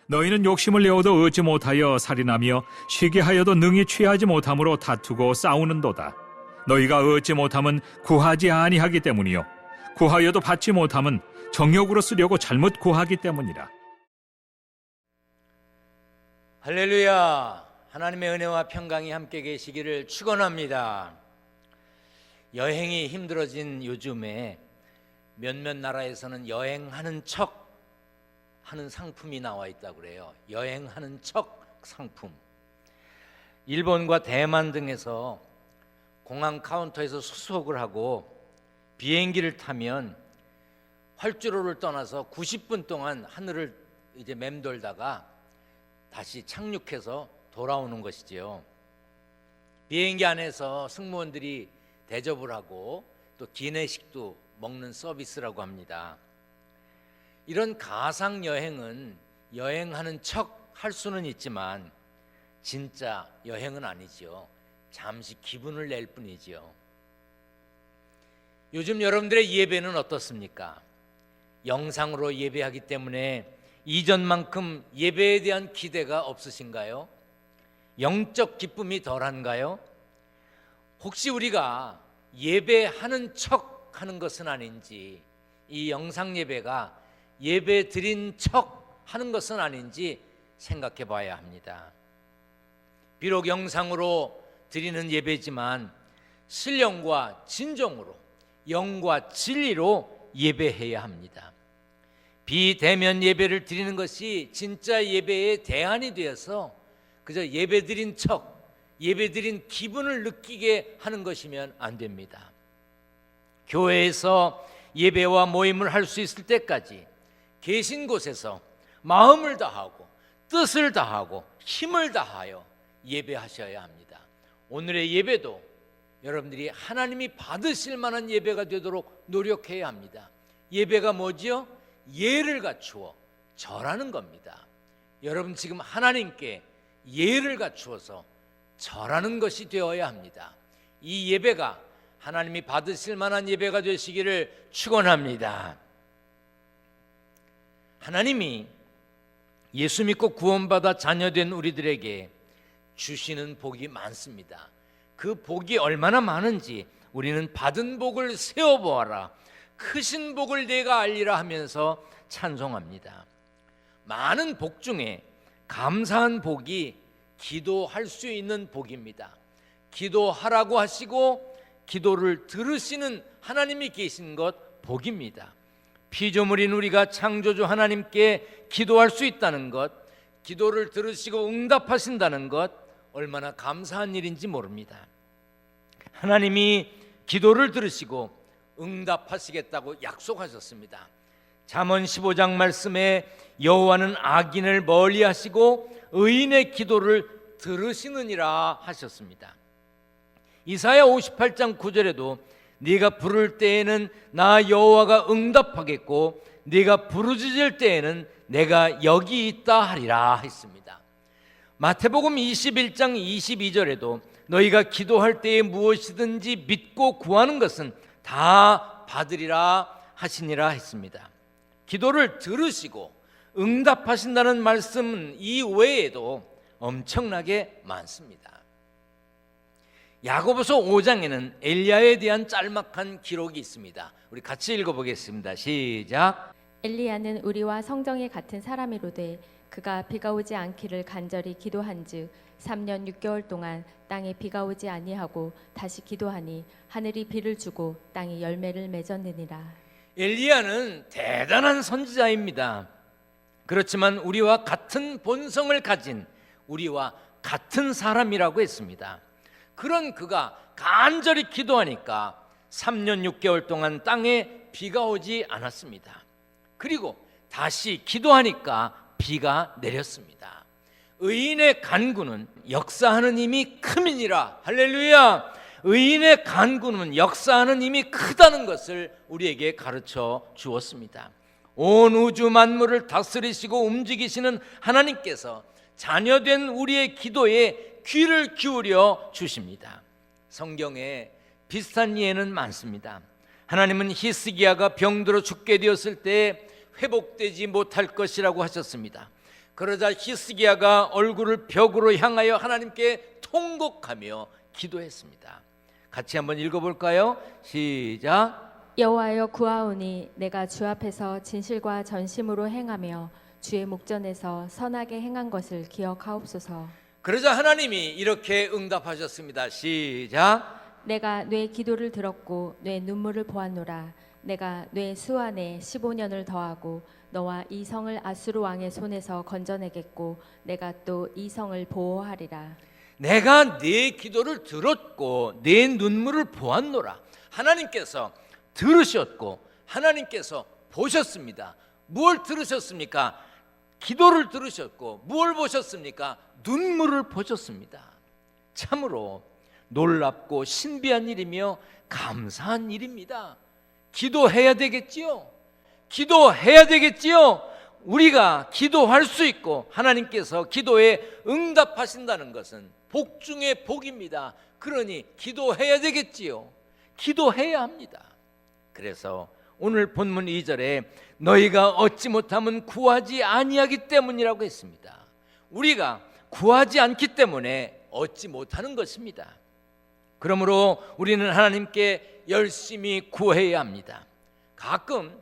너희는 욕심을 내어도 얻지 못하여 살인하며 쉬게 하여도 능히 취하지 못함으로 다투고 싸우는도다. 너희가 얻지 못함은 구하지 아니하기 때문이요 구하여도 받지 못함은 정욕으로 쓰려고 잘못 구하기 때문이라. 할렐루야. 하나님의 은혜와 평강이 함께 계시기를 축원합니다. 여행이 힘들어진 요즘에 몇몇 나라에서는 여행하는 척 하는 상품이 나와 있다고 그래요. 여행하는 척 상품. 일본과 대만 등에서 공항 카운터에서 수속을 하고 비행기를 타면 활주로를 떠나서 90분 동안 하늘을 이제 맴돌다가 다시 착륙해서 돌아오는 것이지요. 비행기 안에서 승무원들이 대접을 하고 또 기내식도 먹는 서비스라고 합니다. 이런 가상 여행은 여행하는 척 할 수는 있지만 진짜 여행은 아니지요. 잠시 기분을 낼 뿐이지요. 요즘 여러분들의 예배는 어떻습니까? 영상으로 예배하기 때문에 이전만큼 예배에 대한 기대가 없으신가요? 영적 기쁨이 덜한가요? 혹시 우리가 예배하는 척 하는 것은 아닌지, 이 영상 예배가 예배 드린 척 하는 것은 아닌지 생각해 봐야 합니다. 비록 영상으로 드리는 예배지만 신령과 진정으로 영과 진리로 예배해야 합니다. 비대면 예배를 드리는 것이 진짜 예배의 대안이 되어서 그저 예배 드린 척, 예배 드린 기분을 느끼게 하는 것이면 안 됩니다. 교회에서 예배와 모임을 할 수 있을 때까지 계신 곳에서 마음을 다하고 뜻을 다하고 힘을 다하여 예배하셔야 합니다. 오늘의 예배도 여러분들이 하나님이 받으실 만한 예배가 되도록 노력해야 합니다. 예배가 뭐지요? 예를 갖추어 절하는 겁니다. 여러분 지금 하나님께 예를 갖추어서 절하는 것이 되어야 합니다. 이 예배가 하나님이 받으실 만한 예배가 되시기를 축원합니다. 하나님이 예수 믿고 구원받아 자녀된 우리들에게 주시는 복이 많습니다. 그 복이 얼마나 많은지 우리는 받은 복을 세어보아라, 크신 복을 내가 알리라 하면서 찬송합니다. 많은 복 중에 감사한 복이 기도할 수 있는 복입니다. 기도하라고 하시고 기도를 들으시는 하나님이 계신 것 복입니다. 피조물인 우리가 창조주 하나님께 기도할 수 있다는 것, 기도를 들으시고 응답하신다는 것, 얼마나 감사한 일인지 모릅니다. 하나님이 기도를 들으시고 응답하시겠다고 약속하셨습니다. 잠언 15장 말씀에 여호와는 악인을 멀리하시고 의인의 기도를 들으시느니라 하셨습니다. 이사야 58장 9절에도 네가 부를 때에는 나 여호와가 응답하겠고 네가 부르짖을 때에는 내가 여기 있다 하리라 했습니다. 마태복음 21장 22절에도 너희가 기도할 때에 무엇이든지 믿고 구하는 것은 다 받으리라 하시니라 했습니다. 기도를 들으시고 응답하신다는 말씀은 이 외에도 엄청나게 많습니다. 야고보서 5장에는 엘리야에 대한 짤막한 기록이 있습니다. 우리 같이 읽어보겠습니다. 시작. 엘리야는 우리와 성정이 같은 사람이로되 그가 비가 오지 않기를 간절히 기도한즉 3년 6개월 동안 땅에 비가 오지 아니하고 다시 기도하니 하늘이 비를 주고 땅이 열매를 맺었느니라. 엘리야는 대단한 선지자입니다. 그렇지만 우리와 같은 본성을 가진 우리와 같은 사람이라고 했습니다. 그런 그가 간절히 기도하니까 3년 6개월 동안 땅에 비가 오지 않았습니다. 그리고 다시 기도하니까 비가 내렸습니다. 의인의 간구는 역사하는 힘이 큼이니라. 할렐루야. 의인의 간구는 역사하는 힘이 크다는 것을 우리에게 가르쳐 주었습니다. 온 우주 만물을 다스리시고 움직이시는 하나님께서 자녀된 우리의 기도에 귀를 기울여 주십니다. 성경에 비슷한 예는 많습니다. 하나님은 히스기야가 병들어 죽게 되었을 때 회복되지 못할 것이라고 하셨습니다. 그러자 히스기야가 얼굴을 벽으로 향하여 하나님께 통곡하며 기도했습니다. 같이 한번 읽어볼까요? 시작. 여호와여 구하오니 내가 주 앞에서 진실과 전심으로 행하며 주의 목전에서 선하게 행한 것을 기억하옵소서. 그러자 하나님이 이렇게 응답하셨습니다. 시작. 내가 뇌 기도를 들었고 뇌 눈물을 보았노라. 내가 뇌 수 안에 15년을 더하고 너와 이 성을 아수르 왕의 손에서 건져내겠고 내가 또 이 성을 보호하리라. 내가 네 기도를 들었고 네 눈물을 보았노라. 하나님께서 들으셨고 하나님께서 보셨습니다. 무엇을 들으셨습니까? 기도를 들으셨고 무엇을 보셨습니까? 눈물을 보셨습니다. 참으로 놀랍고 신비한 일이며 감사한 일입니다. 기도해야 되겠지요. 기도해야 되겠지요. 우리가 기도할 수 있고 하나님께서 기도에 응답하신다는 것은 복 중에 복입니다. 그러니 기도해야 되겠지요. 기도해야 합니다. 그래서 오늘 본문 2절에 너희가 얻지 못하면 구하지 아니하기 때문이라고 했습니다. 우리가 구하지 않기 때문에 얻지 못하는 것입니다. 그러므로 우리는 하나님께 열심히 구해야 합니다. 가끔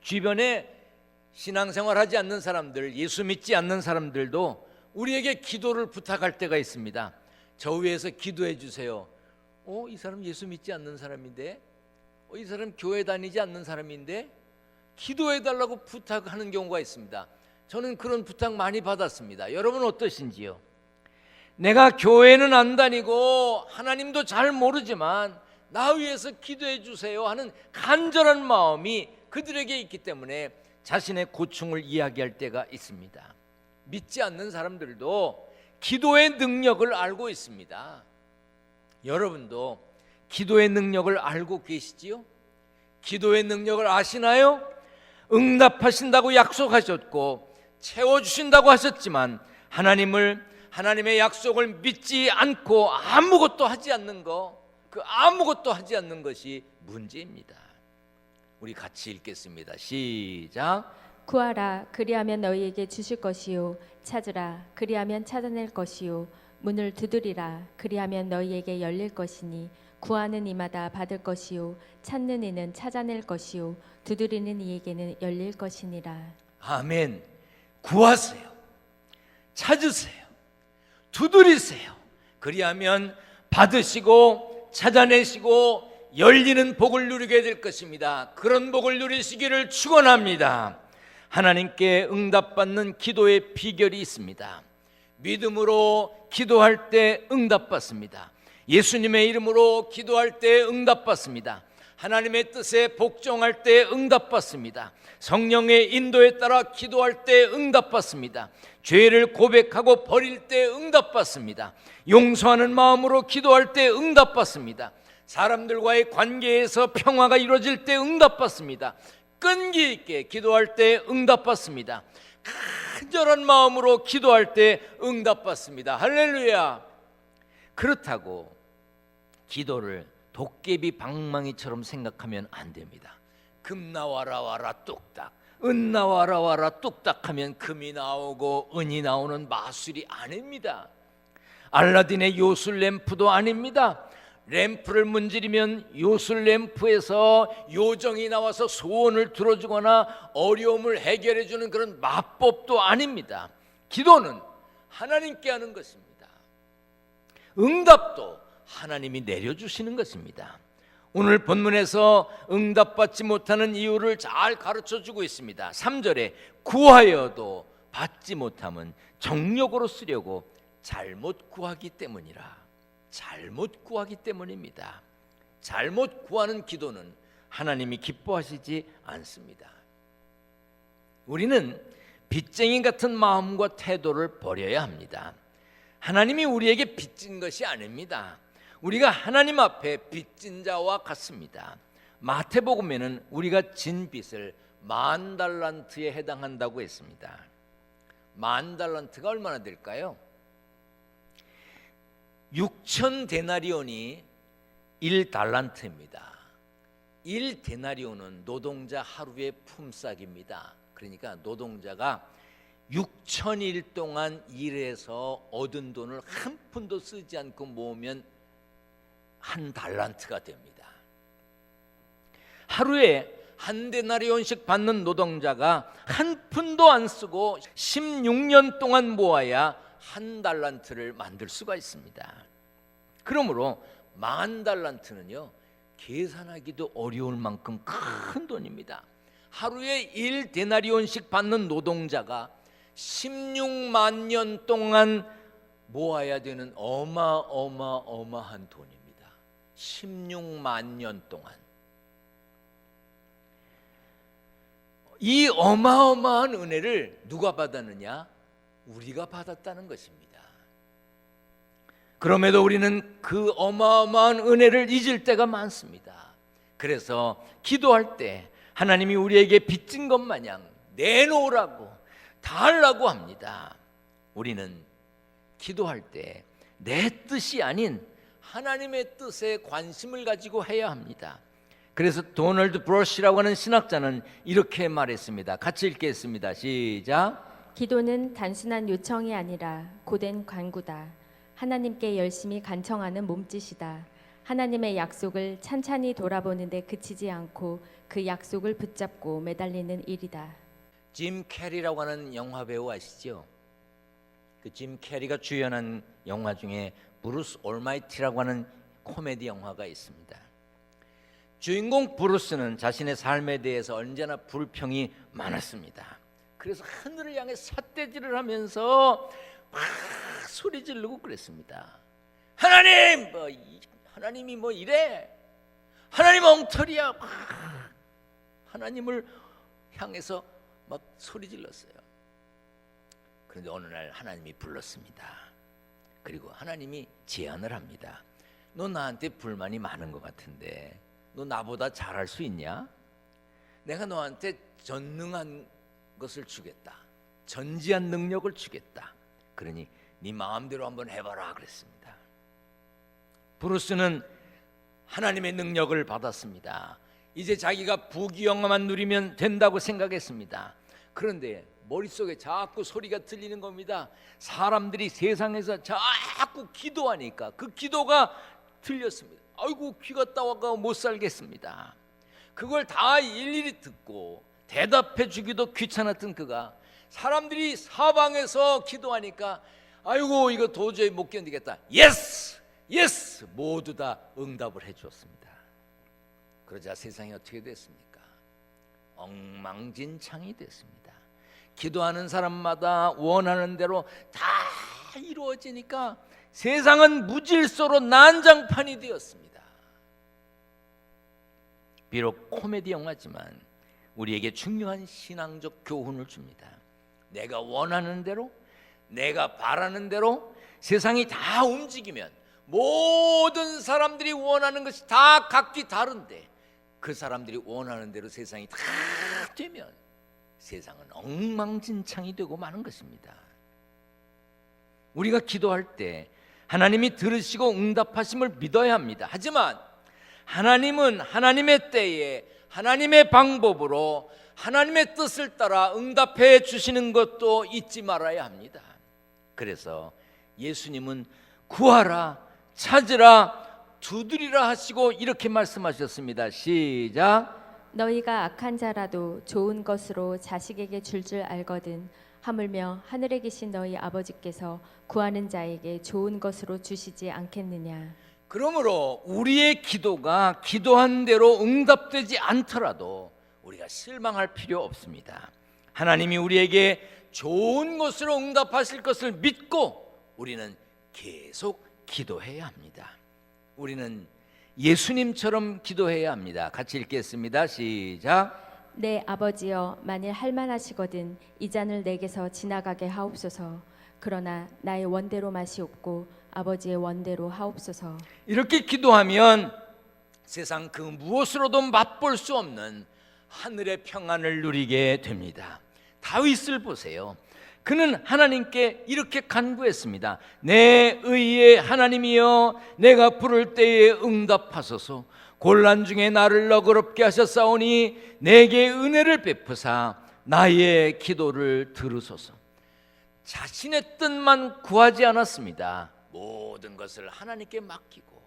주변에 신앙생활하지 않는 사람들, 예수 믿지 않는 사람들도 우리에게 기도를 부탁할 때가 있습니다. 저 위해서 기도해 주세요. 이 사람 예수 믿지 않는 사람인데, 이 사람 교회 다니지 않는 사람인데 기도해 달라고 부탁하는 경우가 있습니다. 저는 그런 부탁 많이 받았습니다. 여러분 어떠신지요? 내가 교회는 안 다니고 하나님도 잘 모르지만 나 위해서 기도해 주세요 하는 간절한 마음이 그들에게 있기 때문에 자신의 고충을 이야기할 때가 있습니다. 믿지 않는 사람들도 기도의 능력을 알고 있습니다. 여러분도 기도의 능력을 알고 계시지요? 기도의 능력을 아시나요? 응답하신다고 약속하셨고 채워주신다고 하셨지만 하나님의 약속을 믿지 않고 아무것도 하지 않는 거, 그 아무것도 하지 않는 것이 문제입니다. 우리 같이 읽겠습니다. 시작. 구하라 그리하면 너희에게 주실 것이요 찾으라 그리하면 찾아낼 것이요 문을 두드리라 그리하면 너희에게 열릴 것이니 구하는 이마다 받을 것이요 찾는 이는 찾아낼 것이요 두드리는 이에게는 열릴 것이니라. 아멘. 구하세요. 찾으세요. 두드리세요. 그리하면 받으시고 찾아내시고 열리는 복을 누리게 될 것입니다. 그런 복을 누리시기를 축원합니다. 하나님께 응답받는 기도의 비결이 있습니다. 믿음으로 기도할 때 응답받습니다. 예수님의 이름으로 기도할 때 응답받습니다. 하나님의 뜻에 복종할 때 응답받습니다. 성령의 인도에 따라 기도할 때 응답받습니다. 죄를 고백하고 버릴 때 응답받습니다. 용서하는 마음으로 기도할 때 응답받습니다. 사람들과의 관계에서 평화가 이루어질 때 응답받습니다. 끈기 있게 기도할 때 응답받습니다. 간절한 마음으로 기도할 때 응답받습니다. 할렐루야. 그렇다고 기도를 도깨비 방망이처럼 생각하면 안 됩니다. 금 나와라 와라 뚝딱, 은 나와라 와라 뚝딱 하면 금이 나오고 은이 나오는 마술이 아닙니다. 알라딘의 요술 램프도 아닙니다. 램프를 문지르면 요술 램프에서 요정이 나와서 소원을 들어주거나 어려움을 해결해주는 그런 마법도 아닙니다. 기도는 하나님께 하는 것입니다. 응답도 하나님이 내려주시는 것입니다. 오늘 본문에서 응답받지 못하는 이유를 잘 가르쳐주고 있습니다. 3절에 구하여도 받지 못함은 정욕으로 쓰려고 잘못 구하기 때문이라. 잘못 구하기 때문입니다. 잘못 구하는 기도는 하나님이 기뻐하시지 않습니다. 우리는 빚쟁이 같은 마음과 태도를 버려야 합니다. 하나님이 우리에게 빚진 것이 아닙니다. 우리가 하나님 앞에 빚진 자와 같습니다. 마태복음에는 우리가 진 빚을 10,000달란트에 해당한다고 했습니다. 10,000달란트가 얼마나 될까요? 6,000데나리온이 1달란트입니다. 1데나리온은 노동자 하루의 품삯입니다. 그러니까 노동자가 6,000일 동안 일해서 얻은 돈을 한 푼도 쓰지 않고 모으면 1달란트가 됩니다. 하루에 한 데나리온씩 받는 노동자가 한 푼도 안 쓰고 16년 동안 모아야 1달란트를 만들 수가 있습니다. 그러므로 10,000달란트는요, 계산하기도 어려울 만큼 큰 돈입니다. 하루에 1데나리온씩 받는 노동자가 16만 년 동안 모아야 되는 어마어마한 돈입니다. 16만 년 동안. 이 어마어마한 은혜를 누가 받았느냐? 우리가 받았다는 것입니다. 그럼에도 우리는 그 어마어마한 은혜를 잊을 때가 많습니다. 그래서 기도할 때 하나님이 우리에게 빚진 것 마냥 내놓으라고, 다 하려고 합니다. 우리는 기도할 때 내 뜻이 아닌 하나님의 뜻에 관심을 가지고 해야 합니다. 그래서 도널드 브러쉬라고 하는 신학자는 이렇게 말했습니다. 같이 읽겠습니다. 시작. 기도는 단순한 요청이 아니라 고된 간구다. 하나님께 열심히 간청하는 몸짓이다. 하나님의 약속을 찬찬히 돌아보는데 그치지 않고 그 약속을 붙잡고 매달리는 일이다. 짐 캐리라고 하는 영화 배우 아시죠? 그 짐 캐리가 주연한 영화 중에 브루스 올마이티라고 하는 코미디 영화가 있습니다. 주인공 브루스는 자신의 삶에 대해서 언제나 불평이 많았습니다. 그래서 하늘을 향해 삿대질을 하면서 막 소리 지르고 그랬습니다. 하나님, 하나님이 뭐 이래? 하나님 엉터리야. 막 하나님을 향해서 막 소리 질렀어요. 그런데 어느 날 하나님이 불렀습니다. 그리고 하나님이 제안을 합니다. 너 나한테 불만이 많은 것 같은데 너 나보다 잘할 수 있냐? 내가 너한테 전능한 것을 주겠다. 전지한 능력을 주겠다. 그러니 네 마음대로 한번 해봐라 그랬습니다. 브루스는 하나님의 능력을 받았습니다. 이제 자기가 부귀영화만 누리면 된다고 생각했습니다. 그런데 머릿속에 자꾸 소리가 들리는 겁니다. 사람들이 세상에서 자꾸 기도하니까 그 기도가 들렸습니다. 아이고 귀가 따와가 못 살겠습니다. 그걸 다 일일이 듣고 대답해 주기도 귀찮았던 그가 사람들이 사방에서 기도하니까 아이고 이거 도저히 못 견디겠다. 예스! 예스! 모두 다 응답을 해 주었습니다. 그러자 세상이 어떻게 됐습니까? 엉망진창이 됐습니다. 기도하는 사람마다 원하는 대로 다 이루어지니까 세상은 무질서로 난장판이 되었습니다. 비록 코미디 영화지만 우리에게 중요한 신앙적 교훈을 줍니다. 내가 원하는 대로, 내가 바라는 대로 세상이 다 움직이면 모든 사람들이 원하는 것이 다 각기 다른데 그 사람들이 원하는 대로 세상이 다 되면 세상은 엉망진창이 되고 마는 것입니다. 우리가 기도할 때 하나님이 들으시고 응답하심을 믿어야 합니다. 하지만 하나님은 하나님의 때에 하나님의 방법으로 하나님의 뜻을 따라 응답해 주시는 것도 잊지 말아야 합니다. 그래서 예수님은 구하라, 찾으라, 두드리라 하시고 이렇게 말씀하셨습니다. 시작. 너희가 악한 자라도 좋은 것으로 자식에게 줄 알거든 하물며 하늘에 계신 너희 아버지께서 구하는 자에게 좋은 것으로 주시지 않겠느냐. 그러므로 우리의 기도가 기도한 대로 응답되지 않더라도 우리가 실망할 필요 없습니다. 하나님이 우리에게 좋은 것으로 응답하실 것을 믿고 우리는 계속 기도해야 합니다. 우리는 예수님처럼 기도해야 합니다. 같이 읽겠습니다. 시작. 내 아버지여 만일 할만하시거든 이 잔을 내게서 지나가게 하옵소서. 그러나 나의 원대로 마시옵고 아버지의 원대로 하옵소서. 이렇게 기도하면 세상 그 무엇으로도 맛볼 수 없는 하늘의 평안을 누리게 됩니다. 다윗을 보세요. 그는 하나님께 이렇게 간구했습니다. 내 의의 하나님이여 내가 부를 때에 응답하소서. 곤란 중에 나를 너그럽게 하셨사오니 내게 은혜를 베푸사 나의 기도를 들으소서. 자신의 뜻만 구하지 않았습니다. 모든 것을 하나님께 맡기고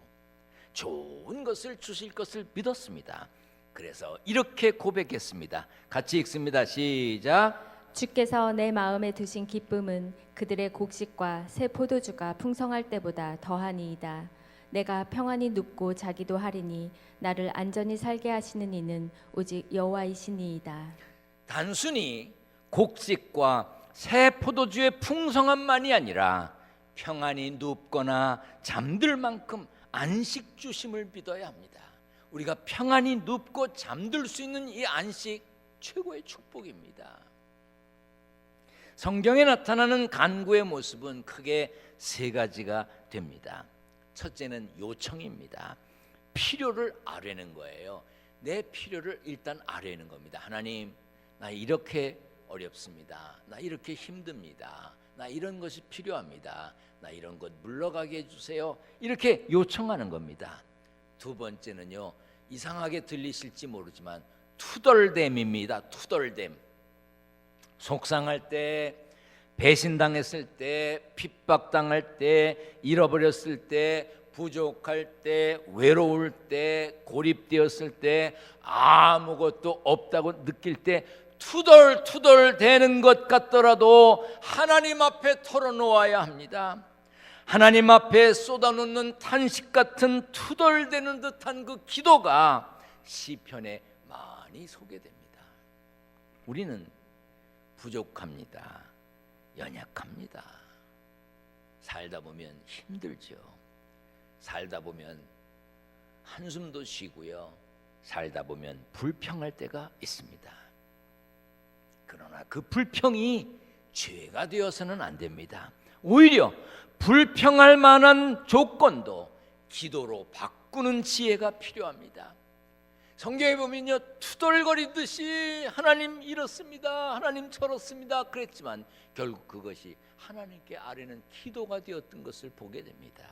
좋은 것을 주실 것을 믿었습니다. 그래서 이렇게 고백했습니다. 같이 읽습니다. 시작. 주께서 내 마음에 두신 기쁨은 그들의 곡식과 새 포도주가 풍성할 때보다 더하니이다. 내가 평안히 눕고 자기도 하리니 나를 안전히 살게 하시는 이는 오직 여호와이시니이다. 단순히 곡식과 새 포도주의 풍성함만이 아니라 평안히 눕거나 잠들 만큼 안식 주심을 믿어야 합니다. 우리가 평안히 눕고 잠들 수 있는 이 안식 최고의 축복입니다. 성경에 나타나는 간구의 모습은 크게 세 가지가 됩니다. 첫째는 요청입니다. 필요를 아뢰는 거예요. 내 필요를 일단 아뢰는 겁니다. 하나님, 나 이렇게 어렵습니다. 나 이렇게 힘듭니다. 나 이런 것이 필요합니다. 나 이런 것 물러가게 해주세요. 이렇게 요청하는 겁니다. 두 번째는요, 이상하게 들리실지 모르지만 투덜댐입니다. 투덜댐. 속상할 때, 배신당했을 때, 핍박당할 때, 잃어버렸을 때, 부족할 때, 외로울 때, 고립되었을 때, 아무것도 없다고 느낄 때 투덜투덜 대는 것 같더라도 하나님 앞에 털어놓아야 합니다. 하나님 앞에 쏟아놓는 탄식 같은 투덜대는 듯한 그 기도가 시편에 많이 소개됩니다. 우리는 부족합니다. 연약합니다. 살다 보면 힘들죠. 살다 보면 한숨도 쉬고요. 살다 보면 불평할 때가 있습니다. 그러나 그 불평이 죄가 되어서는 안 됩니다. 오히려 불평할 만한 조건도 기도로 바꾸는 지혜가 필요합니다. 성경에 보면요, 투덜거리듯이 하나님 이렇습니다, 하나님 저렇습니다 그랬지만 결국 그것이 하나님께 아뢰는 기도가 되었던 것을 보게 됩니다.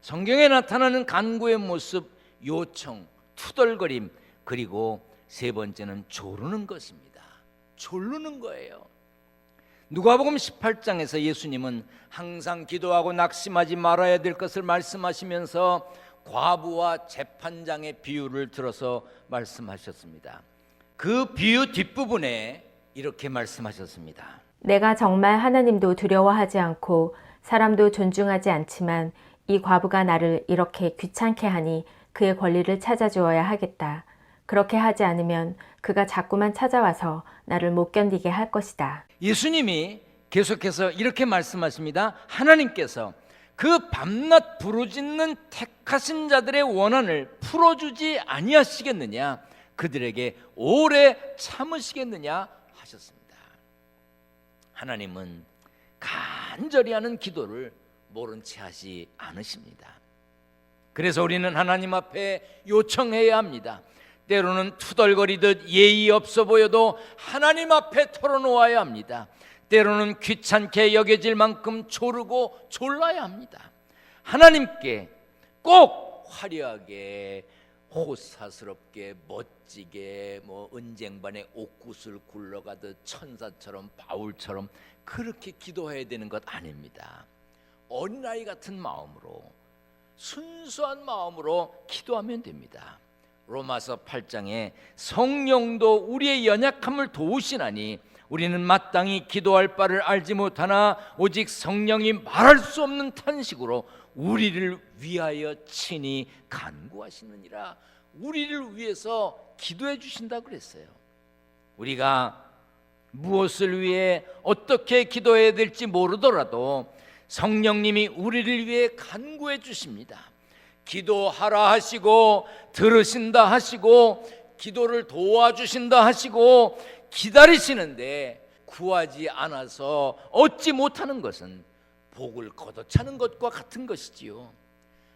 성경에 나타나는 간구의 모습, 요청, 투덜거림, 그리고 세 번째는 조르는 것입니다. 조르는 거예요. 누가복음 18장에서 예수님은 항상 기도하고 낙심하지 말아야 될 것을 말씀하시면서 과부와 재판장의 비유를 들어서 말씀하셨습니다. 그 비유 뒷부분에 이렇게 말씀하셨습니다. 내가 정말 하나님도 두려워하지 않고 사람도 존중하지 않지만 이 과부가 나를 이렇게 귀찮게 하니 그의 권리를 찾아주어야 하겠다. 그렇게 하지 않으면 그가 자꾸만 찾아와서 나를 못 견디게 할 것이다. 예수님이 계속해서 이렇게 말씀하십니다. 하나님께서 그 밤낮 부르짖는 택하신 자들의 원한을 풀어주지 아니하시겠느냐, 그들에게 오래 참으시겠느냐 하셨습니다. 하나님은 간절히 하는 기도를 모른 채 하지 않으십니다. 그래서 우리는 하나님 앞에 요청해야 합니다. 때로는 투덜거리듯 예의 없어 보여도 하나님 앞에 털어놓아야 합니다. 때로는 귀찮게 여겨질 만큼 조르고 졸라야 합니다. 하나님께 꼭 화려하게 호사스럽게 멋지게 은쟁반에 옥구슬 굴러가듯 천사처럼 바울처럼 그렇게 기도해야 되는 것 아닙니다. 어린아이 같은 마음으로, 순수한 마음으로 기도하면 됩니다. 로마서 8장에 성령도 우리의 연약함을 도우시나니 우리는 마땅히 기도할 바를 알지 못하나 오직 성령이 말할 수 없는 탄식으로 우리를 위하여 친히 간구하시느니라. 우리를 위해서 기도해 주신다 그랬어요. 우리가 무엇을 위해 어떻게 기도해야 될지 모르더라도 성령님이 우리를 위해 간구해 주십니다. 기도하라 하시고 들으신다 하시고 기도를 도와주신다 하시고 기다리시는데 구하지 않아서 얻지 못하는 것은 복을 걷어차는 것과 같은 것이지요.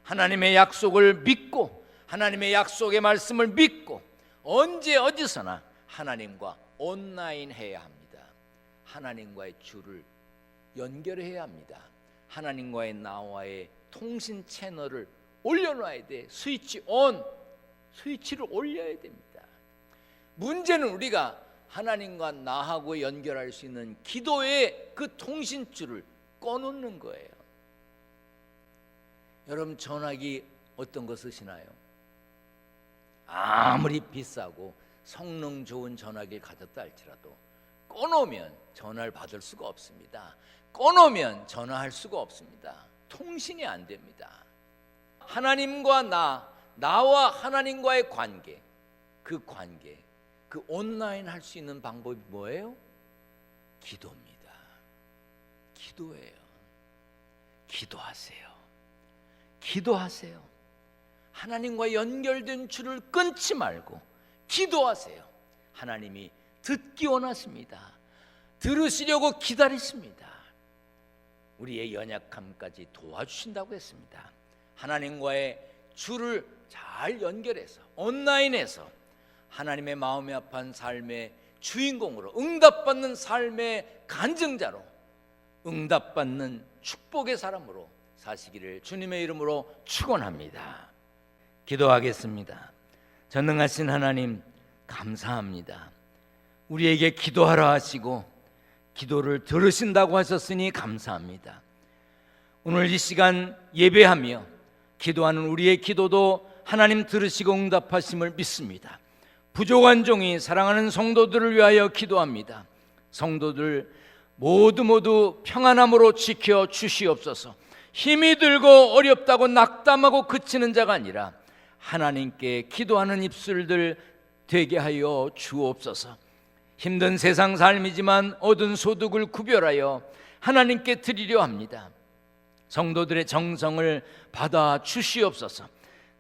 하나님의 약속을 믿고 하나님의 약속의 말씀을 믿고 언제 어디서나 하나님과 온라인 해야 합니다. 하나님과의 줄을 연결해야 합니다. 하나님과의 나와의 통신 채널을 올려놔야 돼. 스위치 온, 스위치를 올려야 됩니다. 문제는 우리가 하나님과 나하고 연결할 수 있는 기도의 그 통신줄을 꺼놓는 거예요. 여러분, 전화기 어떤 거 쓰시나요? 아무리 비싸고 성능 좋은 전화기를 가졌다 할지라도 꺼놓으면 전화를 받을 수가 없습니다. 꺼놓으면 전화할 수가 없습니다. 통신이 안 됩니다. 하나님과 나와 하나님과의 관계, 그 온라인 할 수 있는 방법이 뭐예요? 기도입니다. 기도예요. 기도하세요. 기도하세요. 하나님과 연결된 줄을 끊지 말고 기도하세요. 하나님이 듣기 원하십니다. 들으시려고 기다리십니다. 우리의 연약함까지 도와주신다고 했습니다. 하나님과의 줄을 잘 연결해서 온라인에서 하나님의 마음에 합한 삶의 주인공으로, 응답받는 삶의 간증자로, 응답받는 축복의 사람으로 사시기를 주님의 이름으로 축원합니다. 기도하겠습니다. 전능하신 하나님, 감사합니다. 우리에게 기도하라 하시고 기도를 들으신다고 하셨으니 감사합니다. 오늘 이 시간 예배하며 기도하는 우리의 기도도 하나님 들으시고 응답하심을 믿습니다. 부족한 종이 사랑하는 성도들을 위하여 기도합니다. 성도들 모두 평안함으로 지켜 주시옵소서. 힘이 들고 어렵다고 낙담하고 그치는 자가 아니라 하나님께 기도하는 입술들 되게 하여 주옵소서. 힘든 세상 삶이지만 얻은 소득을 구별하여 하나님께 드리려 합니다. 성도들의 정성을 받아 주시옵소서.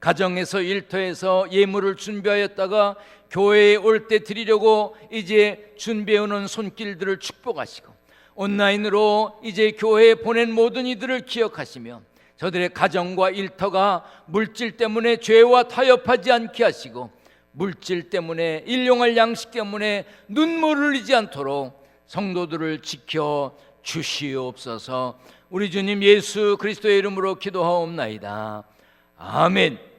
가정에서 일터에서 예물을 준비하였다가 교회에 올 때 드리려고 이제 준비해오는 손길들을 축복하시고, 온라인으로 이제 교회에 보낸 모든 이들을 기억하시며 저들의 가정과 일터가 물질 때문에 죄와 타협하지 않게 하시고, 물질 때문에, 일용할 양식 때문에 눈물을 흘리지 않도록 성도들을 지켜 주시옵소서. 우리 주님 예수 그리스도의 이름으로 기도하옵나이다. 아멘.